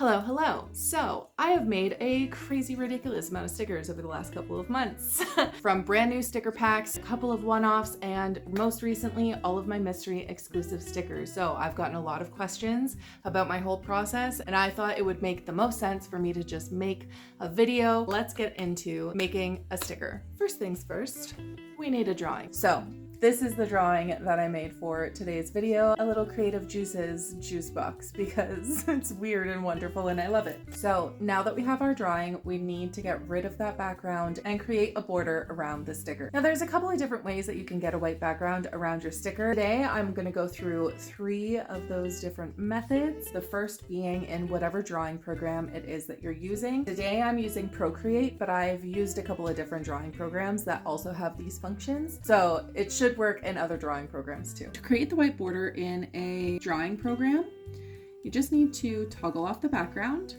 Hello, hello. So I have made a crazy ridiculous amount of stickers over the last couple of months. From brand new sticker packs, a couple of one-offs, and most recently, all of my mystery exclusive stickers. So I've gotten a lot of questions about my whole process, and I thought it would make the most sense for me to just make a video. Let's get into making a sticker. First things first, we need a drawing. So this is the drawing that I made for today's video, a little Creative Juices juice box, because it's weird and wonderful and I love it. So now that we have our drawing, we need to get rid of that background and create a border around the sticker. Now there's a couple of different ways that you can get a white background around your sticker. Today I'm going to go through 3 of those different methods, the first being in whatever drawing program it is that you're using. Today I'm using Procreate, but I've used a couple of different drawing programs that also have these functions. So it should work in other drawing programs too. To create the white border in a drawing program, you just need to toggle off the background,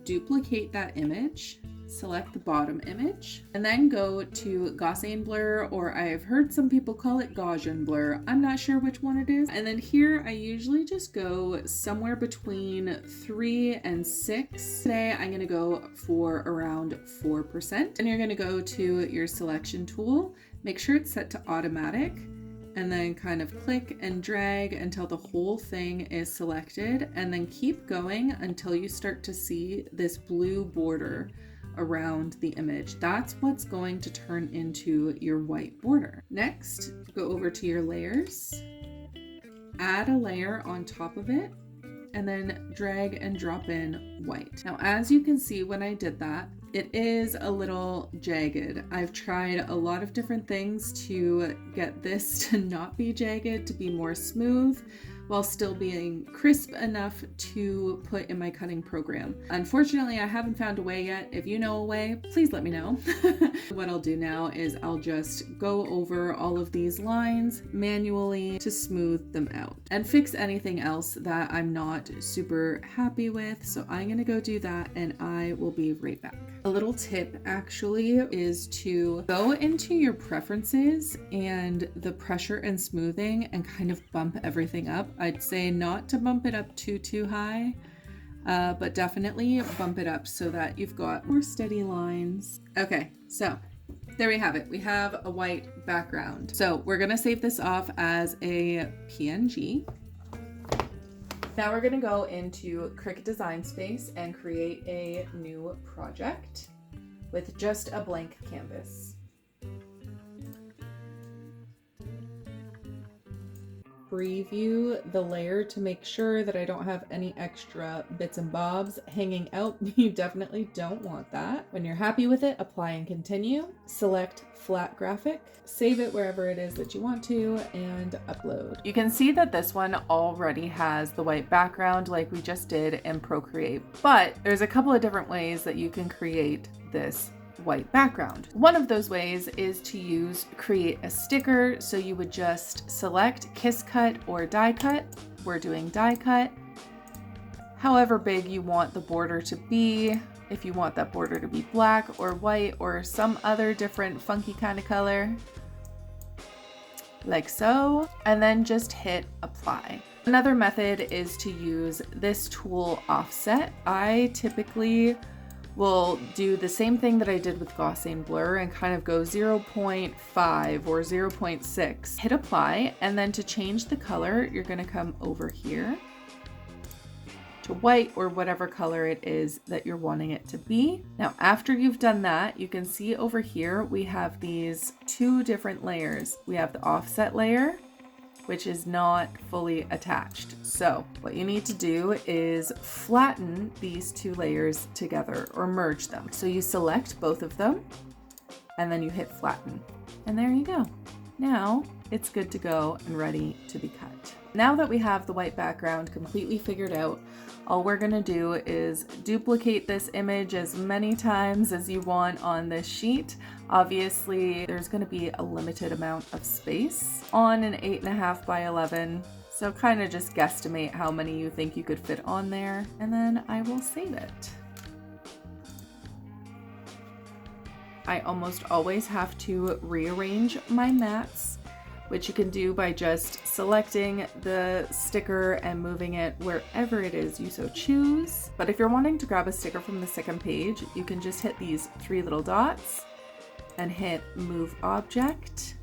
duplicate that image, select the bottom image, and then go to Gaussian blur, or I've heard some people call it Gaussian blur. I'm not sure which one it is. And then here I usually just go somewhere between 3 and 6. Today I'm going to go for around 4%. And you're going to go to your selection tool, make sure it's set to automatic, and then kind of click and drag until the whole thing is selected, and then keep going until you start to see this blue border around the image. That's what's going to turn into your white border. Next, go over to your layers, add a layer on top of it, and then drag and drop in white. Now, as you can see when I did that, it is a little jagged. I've tried a lot of different things to get this to not be jagged, to be more smooth, while still being crisp enough to put in my cutting program. Unfortunately, I haven't found a way yet. If you know a way, please let me know. What I'll do now is I'll just go over all of these lines manually to smooth them out and fix anything else that I'm not super happy with. So I'm gonna go do that and I will be right back. A little tip actually is to go into your preferences and the pressure and smoothing and kind of bump everything up. I'd say not to bump it up too high, but definitely bump it up so that you've got more steady lines. Okay, so there we have it. We have a white background. So we're gonna save this off as a PNG. Now we're gonna go into Cricut Design Space and create a new project with just a blank canvas. Preview the layer to make sure that I don't have any extra bits and bobs hanging out. You definitely don't want that. When you're happy with it, apply and continue. Select flat graphic, save it wherever it is that you want to, and upload. You can see that this one already has the white background like we just did in Procreate, but there's a couple of different ways that you can create this white background. One of those ways is to create a sticker. So you would just select Kiss Cut or Die Cut. We're doing Die Cut. However big you want the border to be. If you want that border to be black or white or some other different funky kind of color, like so, and then just hit apply. Another method is to use this tool Offset. I typically will do the same thing that I did with Gaussian blur and kind of go 0.5 or 0.6, hit apply, and then to change the color, you're gonna come over here to white or whatever color it is that you're wanting it to be. Now, after you've done that, you can see over here, we have these 2 different layers. We have the offset layer, which is not fully attached. So what you need to do is flatten these 2 layers together or merge them. So you select both of them and then you hit flatten. And there you go. Now it's good to go and ready to be cut. Now that we have the white background completely figured out, all we're gonna do is duplicate this image as many times as you want on this sheet. Obviously, there's gonna be a limited amount of space on an 8.5 by 11. So kind of just guesstimate how many you think you could fit on there, and then I will save it. I almost always have to rearrange my mats which you can do by just selecting the sticker and moving it wherever it is you so choose. But if you're wanting to grab a sticker from the second page, you can just hit these 3 little dots and hit move object,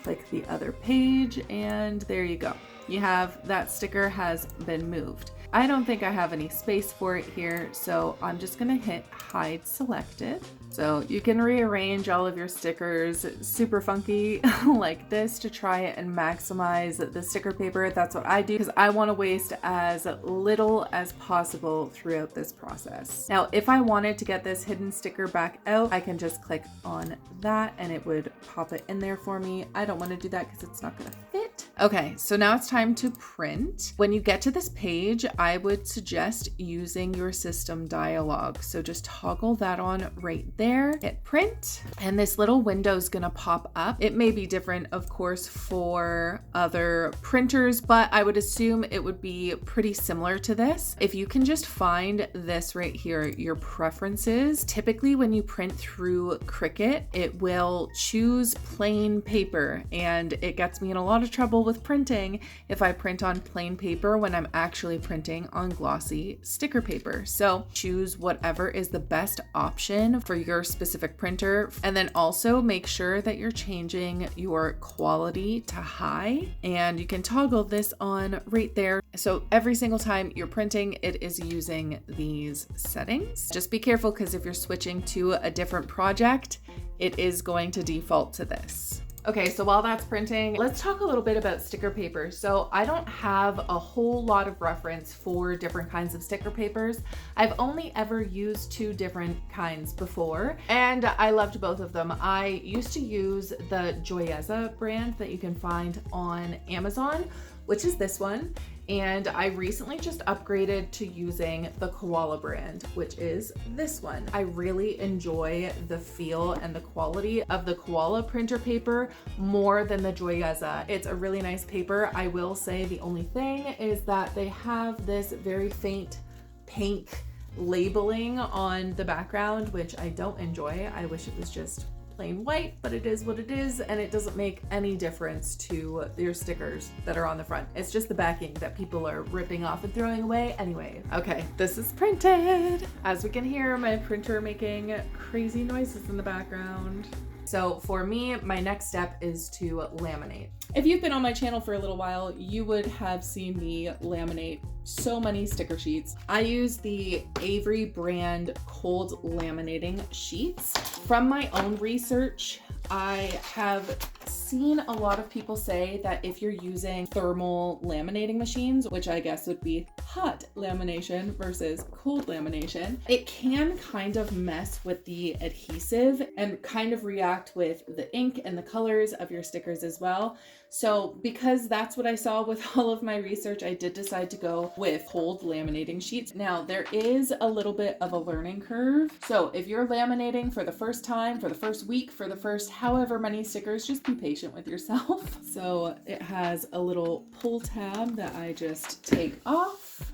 click the other page, and there you go. You have that sticker has been moved. I don't think I have any space for it here, so I'm just gonna hit hide selected. So you can rearrange all of your stickers super funky like this to try and maximize the sticker paper. That's what I do because I want to waste as little as possible throughout this process. Now, if I wanted to get this hidden sticker back out, I can just click on that and it would pop it in there for me. I don't want to do that because it's not going to fit. Okay, so now it's time to print. When you get to this page, I would suggest using your system dialog. So just toggle that on right there, hit print, and this little window is gonna pop up. It may be different, of course, for other printers, but I would assume it would be pretty similar to this. If you can just find this right here, your preferences, typically when you print through Cricut, it will choose plain paper, and it gets me in a lot of trouble with printing if I print on plain paper when I'm actually printing on glossy sticker paper. So choose whatever is the best option for your specific printer, and then also make sure that you're changing your quality to high, and you can toggle this on right there. So every single time you're printing, it is using these settings. Just be careful because if you're switching to a different project, it is going to default to this. Okay, so while that's printing, let's talk a little bit about sticker paper. So I don't have a whole lot of reference for different kinds of sticker papers. I've only ever used 2 different kinds before, and I loved both of them. I used to use the Joyeza brand that you can find on Amazon, which is this one. And I recently just upgraded to using the Koala brand, which is this one. I really enjoy the feel and the quality of the Koala printer paper more than the Joyeza. It's a really nice paper. I will say the only thing is that they have this very faint pink labeling on the background, which I don't enjoy. I wish it was just plain white, but it is what it is, and it doesn't make any difference to your stickers that are on the front. It's just the backing that people are ripping off and throwing away anyway. Okay, this is printed. As we can hear, my printer making crazy noises in the background. So for me, my next step is to laminate. If you've been on my channel for a little while, you would have seen me laminate so many sticker sheets. I use the Avery brand cold laminating sheets. From my own research, I have seen a lot of people say that if you're using thermal laminating machines, which I guess would be hot lamination versus cold lamination, it can kind of mess with the adhesive and kind of react with the ink and the colors of your stickers as well. So because that's what I saw with all of my research, I did decide to go with cold laminating sheets. Now there is a little bit of a learning curve. So if you're laminating for the first time, for the first week, for the first however many stickers, just be patient with yourself. So it has a little pull tab that I just take off.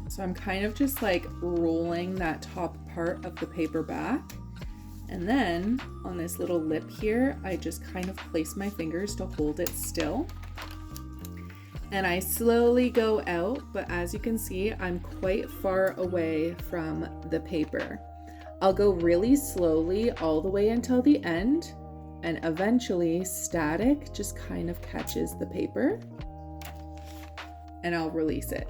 So I'm kind of just like rolling that top part of the paper back. And then on this little lip here, I just kind of place my fingers to hold it still. And I slowly go out, but as you can see, I'm quite far away from the paper. I'll go really slowly all the way until the end, and eventually static just kind of catches the paper, and I'll release it.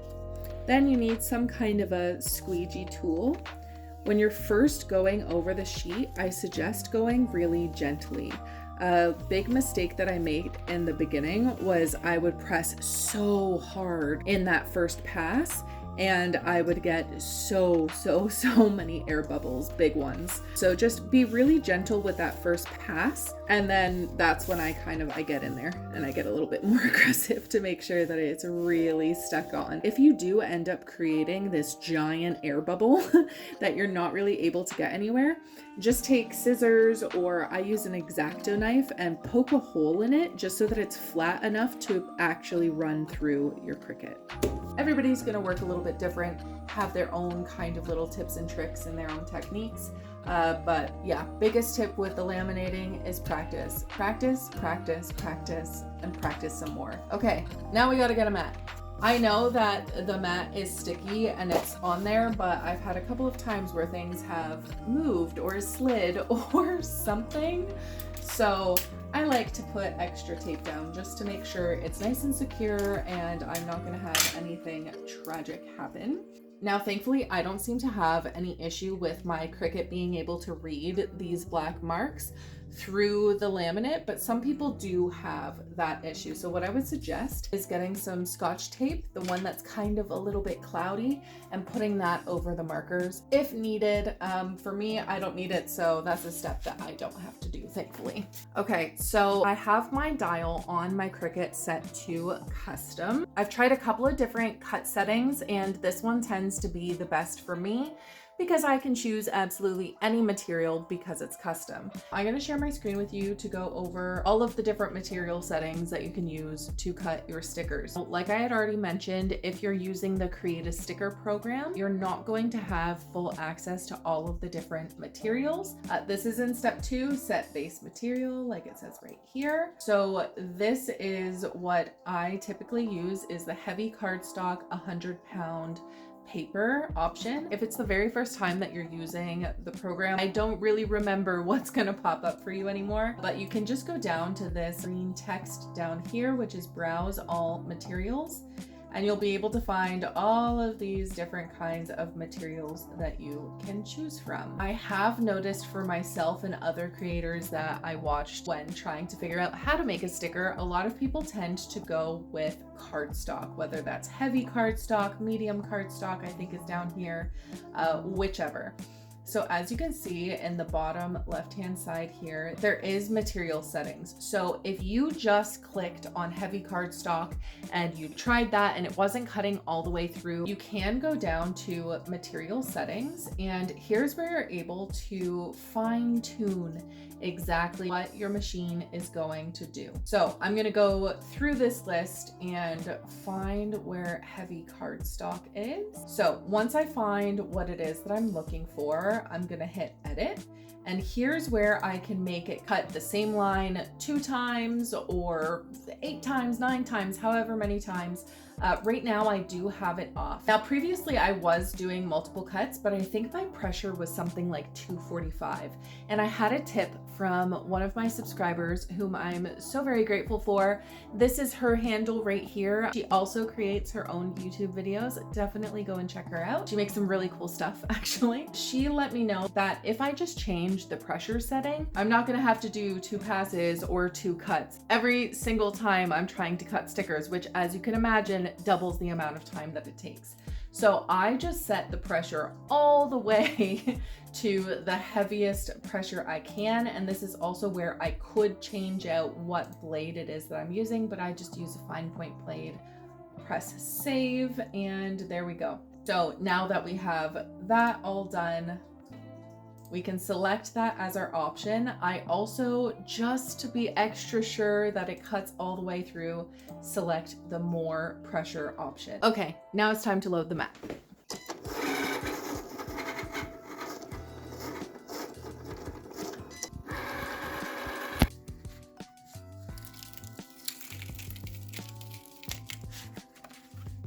Then you need some kind of a squeegee tool. When you're first going over the sheet, I suggest going really gently. A big mistake that I made in the beginning was I would press so hard in that first pass, and I would get so many air bubbles, big ones. So just be really gentle with that first pass, and then that's when I get in there and I get a little bit more aggressive to make sure that it's really stuck on. If you do end up creating this giant air bubble that you're not really able to get anywhere, just take scissors, or I use an X-Acto knife, and poke a hole in it just so that it's flat enough to actually run through your Cricut. Everybody's gonna work a little bit different. have their own kind of little tips and tricks and their own techniques. But yeah, biggest tip with the laminating is practice. Practice, practice, practice, and practice some more. Okay, now we gotta get a mat. I know that the mat is sticky and it's on there, but I've had a couple of times where things have moved or slid or something. So I like to put extra tape down just to make sure it's nice and secure and I'm not gonna have anything tragic happen. Now, thankfully, I don't seem to have any issue with my Cricut being able to read these black marks through the laminate, but some people do have that issue. So what I would suggest is getting some Scotch tape, the one that's kind of a little bit cloudy, and putting that over the markers if needed. For me, I don't need it, so that's a step that I don't have to do, thankfully. Okay, so I have my dial on my Cricut set to custom. I've tried a couple of different cut settings, and this one tends to be the best for me because I can choose absolutely any material because it's custom. I'm gonna share my screen with you to go over all of the different material settings that you can use to cut your stickers. Like I had already mentioned, if you're using the Create a Sticker program, you're not going to have full access to all of the different materials. This is in step 2, set base material, like it says right here. So this is what I typically use, is the heavy cardstock 100-pound paper option. If it's the very first time that you're using the program, I don't really remember what's gonna pop up for you anymore, but you can just go down to this green text down here, which is browse all materials, and you'll be able to find all of these different kinds of materials that you can choose from. I have noticed for myself and other creators that I watched when trying to figure out how to make a sticker, a lot of people tend to go with cardstock, whether that's heavy cardstock, medium cardstock, I think is down here, whichever. So as you can see in the bottom left-hand side here, there is material settings. So if you just clicked on heavy cardstock and you tried that and it wasn't cutting all the way through, you can go down to material settings, and here's where you're able to fine tune exactly what your machine is going to do. So I'm gonna go through this list and find where heavy cardstock is. So once I find what it is that I'm looking for, I'm gonna hit edit. And here's where I can make it cut the same line 2 times or 8 times, 9 times, however many times. Right now I do have it off. Now previously I was doing multiple cuts, but I think my pressure was something like 245. And I had a tip from one of my subscribers whom I'm so very grateful for. This is her handle right here. She also creates her own YouTube videos. Definitely go and check her out. She makes some really cool stuff actually. She let me know that if I just change the pressure setting, I'm not gonna have to do 2 passes or 2 cuts every single time I'm trying to cut stickers, which as you can imagine doubles the amount of time that it takes. So I just set the pressure all the way to the heaviest pressure I can, and this is also where I could change out what blade it is that I'm using, but I just use a fine point blade. Press save, and there we go. So now that we have that all done, we can select that as our option. I also, just to be extra sure that it cuts all the way through, select the more pressure option. Okay, now it's time to load the mat.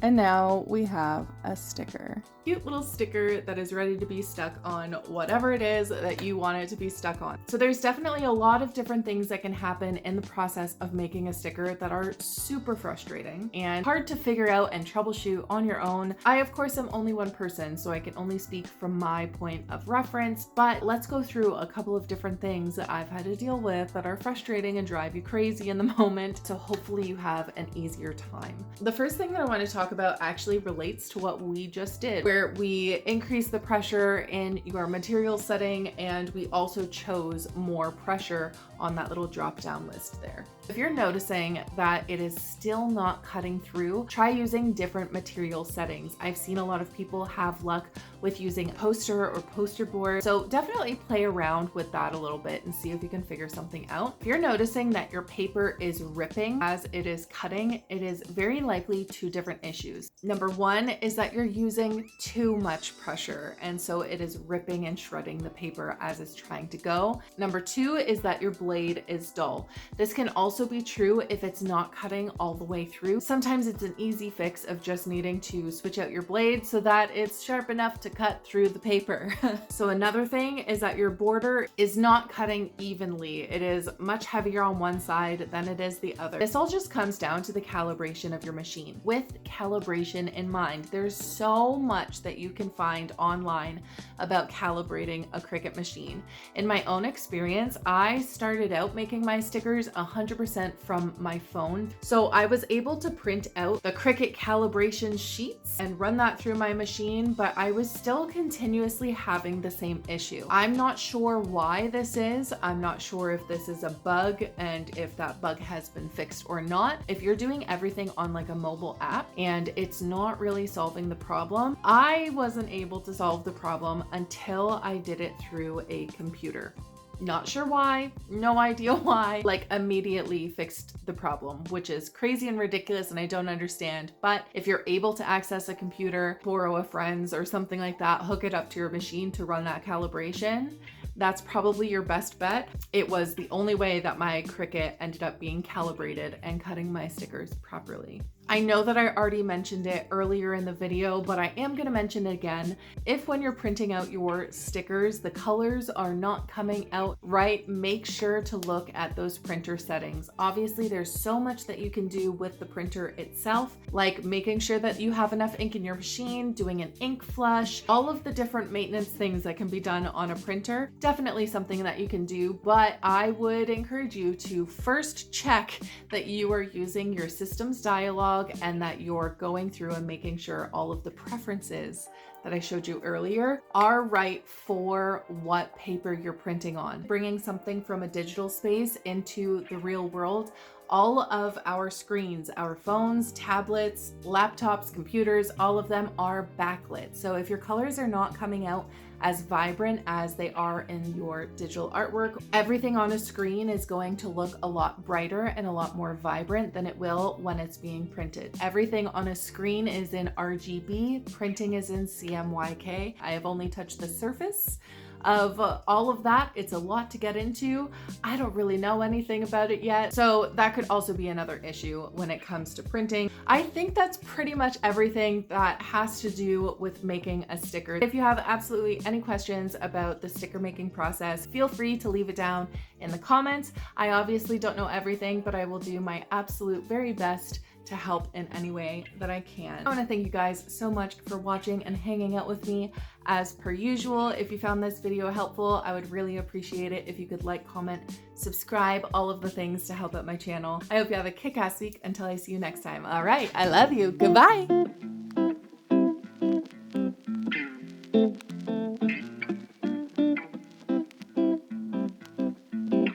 And now we have a sticker. Cute little sticker that is ready to be stuck on whatever it is that you want it to be stuck on. So there's definitely a lot of different things that can happen in the process of making a sticker that are super frustrating and hard to figure out and troubleshoot on your own. I, of course, am only one person, so I can only speak from my point of reference, but let's go through a couple of different things that I've had to deal with that are frustrating and drive you crazy in the moment, so hopefully you have an easier time. The first thing that I want to talk about actually relates to what we just did, where we increased the pressure in your material setting and we also chose more pressure on that little drop down list there. If you're noticing that it is still not cutting through, try using different material settings. I've seen a lot of people have luck with using poster or poster board. So definitely play around with that a little bit and see if you can figure something out. If you're noticing that your paper is ripping as it is cutting, it is very likely two different issues. Number one is that you're using too much pressure, and so it is ripping and shredding the paper as it's trying to go. Number two is that your blade is dull. This can also be true if it's not cutting all the way through. Sometimes it's an easy fix of just needing to switch out your blade so that it's sharp enough to cut through the paper. So another thing is that your border is not cutting evenly. It is much heavier on one side than it is the other. This all just comes down to the calibration of your machine. With calibration in mind, there's so much that you can find online about calibrating a Cricut machine. In my own experience, I started out making my stickers 100% from my phone. So I was able to print out the Cricut calibration sheets and run that through my machine, but I was still continuously having the same issue. I'm not sure why this is. I'm not sure if this is a bug and if that bug has been fixed or not. If you're doing everything on like a mobile app and it's not really solving the problem, I wasn't able to solve the problem until I did it through a computer. Not sure why, no idea why, like immediately fixed the problem, which is crazy and ridiculous and I don't understand. But if you're able to access a computer, borrow a friend's or something like that, hook it up to your machine to run that calibration, that's probably your best bet. It was the only way that my Cricut ended up being calibrated and cutting my stickers properly. I know that I already mentioned it earlier in the video, but I am gonna mention it again. If when you're printing out your stickers, the colors are not coming out right, make sure to look at those printer settings. Obviously, there's so much that you can do with the printer itself, like making sure that you have enough ink in your machine, doing an ink flush, all of the different maintenance things that can be done on a printer. Definitely something that you can do, but I would encourage you to first check that you are using your system's dialog and that you're going through and making sure all of the preferences that I showed you earlier are right for what paper you're printing on. Bringing something from a digital space into the real world, all of our screens, our phones, tablets, laptops, computers, all of them are backlit. So if your colors are not coming out as vibrant as they are in your digital artwork, everything on a screen is going to look a lot brighter and a lot more vibrant than it will when it's being printed. Everything on a screen is in RGB, printing is in CMYK. I have only touched the surface of all of that. It's a lot to get into. I don't really know anything about it yet. So that could also be another issue when it comes to printing. I think that's pretty much everything that has to do with making a sticker. If you have absolutely any questions about the sticker making process, feel free to leave it down in the comments. I obviously don't know everything, but I will do my absolute very best to help in any way that I can. I want to thank you guys so much for watching and hanging out with me as per usual. If you found this video helpful, I would really appreciate it if you could like, comment, subscribe, all of the things to help out my channel. I hope you have a kick-ass week until I see you next time. All right, I love you. Goodbye.